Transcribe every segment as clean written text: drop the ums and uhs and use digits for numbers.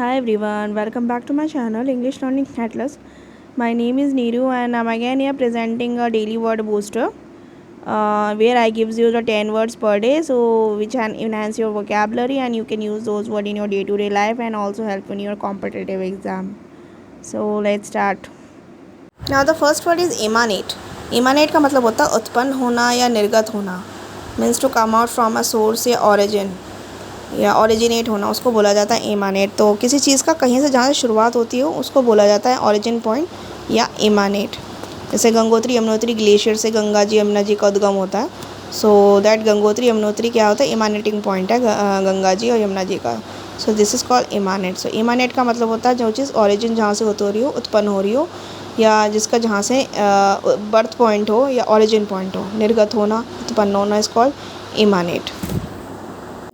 Hi everyone, welcome back to my channel English Learning Atlas. My name is Neeru and I'm again here presenting a daily word booster where I gives you the 10 words per day, so which can enhance your vocabulary and you can use those words in your day-to-day life and also help in your competitive exam. So let's start. Now the first word is emanate. Emanate का मतलब होता है उत्पन्न होना या निर्गत होना. Means to come out from a source या origin. या ओरिजिनेट होना उसको बोला जाता है एमानेट. तो किसी चीज़ का कहीं से जहाँ से शुरुआत होती हो उसको बोला जाता है ओरिजिन पॉइंट या एमानेट. जैसे गंगोत्री यमुनोत्री ग्लेशियर से गंगा जी यमुना जी का उद्गम होता है. सो दैट गंगोत्री यमुनोत्री क्या होता है, एमानेटिंग पॉइंट है गंगा जी और यमुना जी का. So this is called emanate. So emanate का मतलब होता है जो चीज़ ओरिजिन जहाँ से हो रही हो, उत्पन्न हो रही हो, या जिसका जहाँ से बर्थ पॉइंट हो या ओरिजिन पॉइंट हो. निर्गत होना, उत्पन्न होना is called emanate.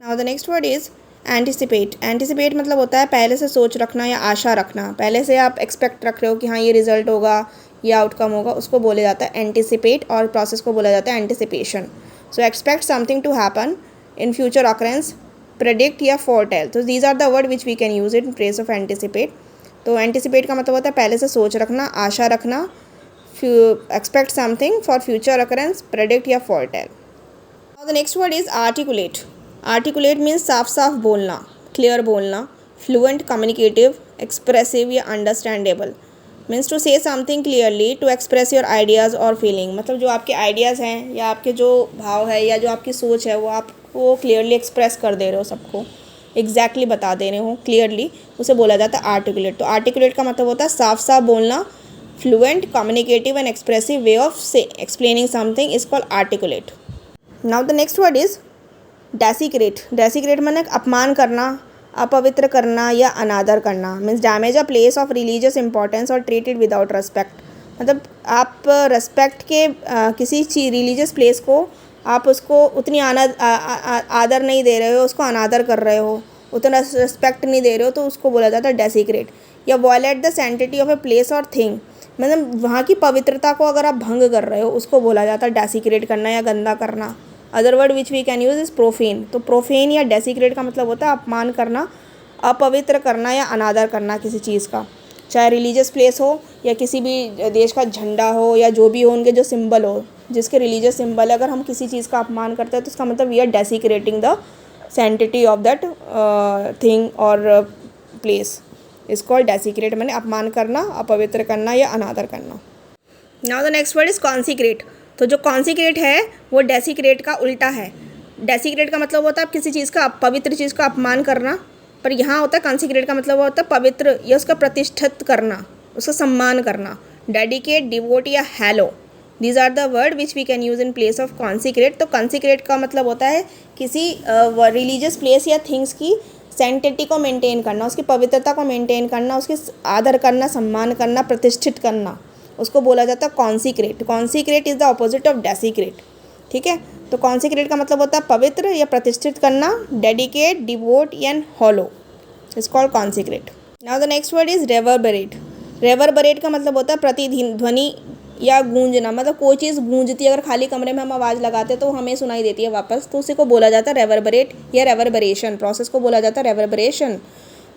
Now the next word is anticipate. Anticipate मतलब होता है पहले से सोच रखना या आशा रखना. पहले से आप एक्सपेक्ट रख रहे हो कि हाँ ये रिजल्ट होगा, ये आउटकम होगा, उसको बोले जाता है एंटिसिपेट. और प्रोसेस को बोला जाता है anticipation. So expect something to happen in future occurrence, predict या फोरटेल. तो these are the word which we can use it in place of anticipate. तो एंटिसिपेट का मतलब होता है पहले से सोच रखना, आशा रखना, expect something for future occurrence, predict या foretell. Now the next word is articulate. Articulate means साफ साफ बोलना, क्लियर बोलना, फ्लुएंट, कम्युनिकेटिव, एक्सप्रेसिव या understandable. Means to say something clearly, to express your ideas और फीलिंग. मतलब जो आपके आइडियाज़ हैं या आपके जो भाव है या जो आपकी सोच है वो आपको क्लियरली एक्सप्रेस कर दे रहे हो, सबको एग्जैक्टली बता दे रहे हो क्लियरली, उसे बोला जाता है आर्टिकुलेट. तो आर्टिकुलेट का मतलब होता है साफ साफ बोलना, fluent, communicative and expressive way of say explaining something is called articulate. Now the next word is desecrate. Desecrate माने अपमान करना, अपवित्र करना या अनादर करना. Means damage a place of religious importance और ट्रीटेड विदाउट रेस्पेक्ट. मतलब आप रेस्पेक्ट के किसी चीज रिलीजियस प्लेस को आप उसको उतनी आदर नहीं दे रहे हो, उसको अनादर कर रहे हो, उतना रेस्पेक्ट नहीं दे रहे हो, तो उसको बोला जाता है डेसिक्रेट. या violate the sanctity of a place और थिंग. मतलब वहाँ की पवित्रता को अगर आप भंग कर रहे हो उसको बोला जाता है डेसिक्रेट करना या गंदा करना. Other word which we can use is profane. तो प्रोफेन या डेसिक्रेट का मतलब होता है अपमान करना, अपवित्र करना या अनादर करना किसी चीज़ का. चाहे रिलीजियस प्लेस हो या किसी भी देश का झंडा हो या जो भी हो, उनके जो सिंबल हो, जिसके रिलीजियस सिंबल है, अगर हम किसी चीज़ का अपमान करते हैं तो उसका मतलब we are desecrating the sanctity of that thing और प्लेस. Is called desecrate. मैंने अपमान करना, अपवित्र करना या अनादर करना. Now the next word is consecrate. तो जो कॉन्सिक्रेट है वो डेसिक्रेट का उल्टा है. डेसिक्रेट का मतलब होता है किसी चीज़ का, पवित्र चीज़ का अपमान करना, पर यहाँ होता है कॉन्सिक्रेट का मतलब होता है पवित्र या उसका प्रतिष्ठित करना, उसका सम्मान करना. डेडिकेट, डिवोट या hallow, these are the word which we can use in place of consecrate. तो कॉन्सिक्रेट का मतलब होता है किसी रिलीजियस प्लेस या थिंग्स की सैंक्टिटी को मेंटेन करना, उसकी पवित्रता को मेंटेन करना, उसकी आदर करना, सम्मान करना, प्रतिष्ठित करना, उसको बोला जाता है consecrate. Consecrate is the opposite of desiccated. ठीक है. तो कॉन्सिक्रेट का मतलब होता है पवित्र या प्रतिष्ठित करना, dedicate, devote and hallow, is called consecrate. Now the next word is reverberate. Reverberate का मतलब होता है प्रतिध्वनि या गूंजना. मतलब कोई चीज़ गूंजती है, अगर खाली कमरे में हम आवाज़ लगाते हैं तो हमें सुनाई देती है वापस, तो उसी को बोला जाता है रेवरबरेट या रेवरबरेशन. प्रोसेस को बोला जाता है रेवरबरेशन.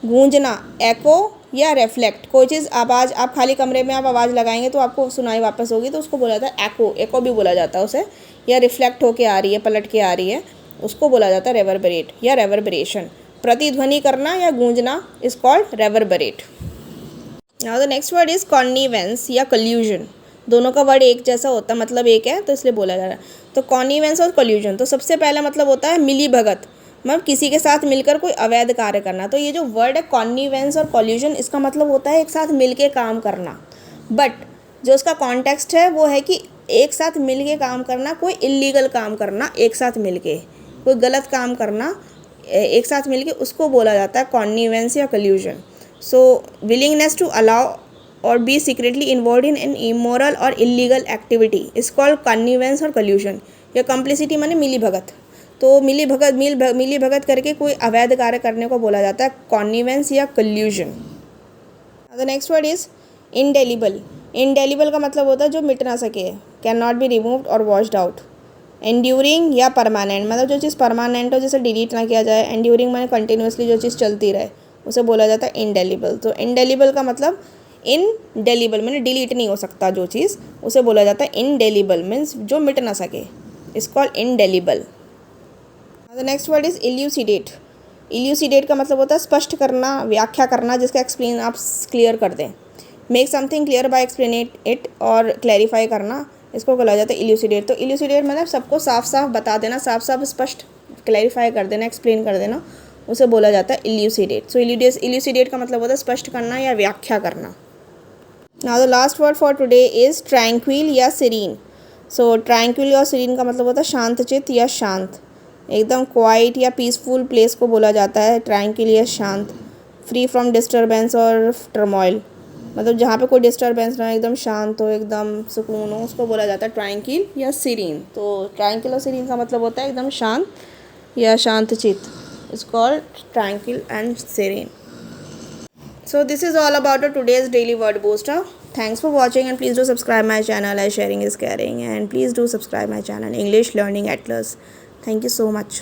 गूंजना, एको या रिफ्लेक्ट. कोई चीज़ आवाज़ आप खाली कमरे में आप आवाज़ लगाएंगे तो आपको सुनाई वापस होगी, तो उसको बोला जाता है एको. एको भी बोला जाता है उसे. या रिफ्लेक्ट होके आ रही है, पलट के आ रही है, उसको बोला जाता है रेवरबरेट या रेवरबरेशन. प्रतिध्वनि करना या गूंजना is called reverberate. Now the next word is connivance या कल्यूजन. दोनों का वर्ड एक जैसा होता है, मतलब एक है, तो इसलिए बोला जा रहा है. तो कॉन्निवेंस और कल्यूजन. तो सबसे पहला मतलब होता है मिली भगत, मतलब किसी के साथ मिलकर कोई अवैध कार्य करना. तो ये जो वर्ड है कॉन्निवेंस और कॉल्यूजन, इसका मतलब होता है एक साथ मिलके काम करना. बट जो उसका कॉन्टेक्स्ट है वो है कि एक साथ मिलके काम करना, कोई इलीगल काम करना, एक साथ मिलके कोई गलत काम करना एक साथ मिलके, उसको बोला जाता है कॉन्निवेंस या collusion. So willingness to allow और be secretly involve in an immoral और illegal activity is called connivance और कल्यूजन. या कम्प्लिसिटी माने मिली भगत. तो मिली भगत करके कोई अवैध कार्य करने को बोला जाता है कॉन्निवेंस या कल्यूजन. The next word is indelible. Indelible का मतलब होता है जो मिट ना सके, कैन नॉट बी रिमूव्ड और वॉश्ड आउट. एंड्यूरिंग या परमानेंट, मतलब जो चीज़ परमानेंट हो, जैसे डिलीट ना किया जाए. एंड्यूरिंग माने कंटिन्यूसली जो चीज़ चलती रहे, उसे बोला जाता है इंडेलिबल। तो इंडेलिबल का मतलब इनडेलिबल मैंने डिलीट नहीं हो सकता जो चीज़, उसे बोला जाता है इंडेलिबल, मीन्स जो मिट ना सके, is called indelible. The next word is इल्यूसिडेट। इल्यूसिडेट का मतलब होता है स्पष्ट करना, व्याख्या करना, जिसका एक्सप्लेन आप क्लियर कर दें। Make something clear by explain it और क्लैरिफाई करना, इसको बोला जाता है इल्यूसिडेट। तो इल्यूसिडेट मतलब सबको साफ साफ बता देना, साफ साफ स्पष्ट क्लैरिफाई कर देना, एक्सप्लेन कर देना, उसे बोला जाता है इल्यूसिडेट। सो इल्यूसिडेट का मतलब होता है स्पष्ट करना या व्याख्या करना। Now the last word for today is tranquil या सीरीन। सो ट्रैंक्विल या सीरीन का मतलब होता है शांतचित या शांत, एकदम क्वाइट या पीसफुल प्लेस को बोला जाता है ट्रैंक्विल या शांत। फ्री फ्रॉम डिस्टर्बेंस और टर्मोइल, मतलब जहाँ पे कोई डिस्टर्बेंस ना हो, एकदम शांत हो, एकदम सुकून हो, उसको बोला जाता है ट्रैंक्विल या सीरीन। तो ट्रैंक्विल और सीरीन का मतलब होता है एकदम शांत या शांतचित, it's called tranquil and serene. So this is all about today's daily word booster. Thanks for watching and please do subscribe my channel as sharing is caring, and please do subscribe my channel English Learning Atlas. Thank you so much.